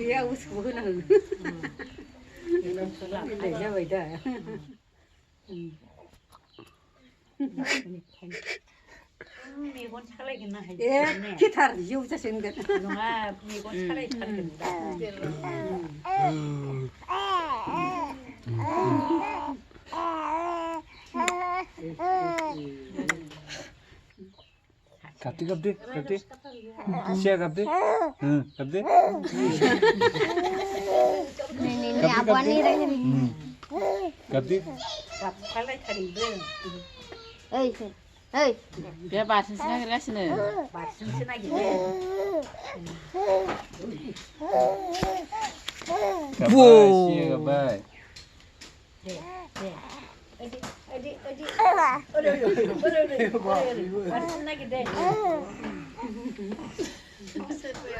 Ya usah berenang. Ini vậy đó.มีคนชักอะไรกันนะ 예, 기타를 유자 생겼. น้องว่ามีคนชักอะไรกันได้ 갑디 갑디 갑디 시야 갑디 응 갑디 Ini apa nih Rai? 갑디 กับชักอะไรกันเรื่อง Hei, hei. Biar bahasa sini kan sini. บาดซึ่งซึ่งอะไรกันเนี่ย 가바이 시야 가바이 บาดซึ่งอะไรกันเนี่ย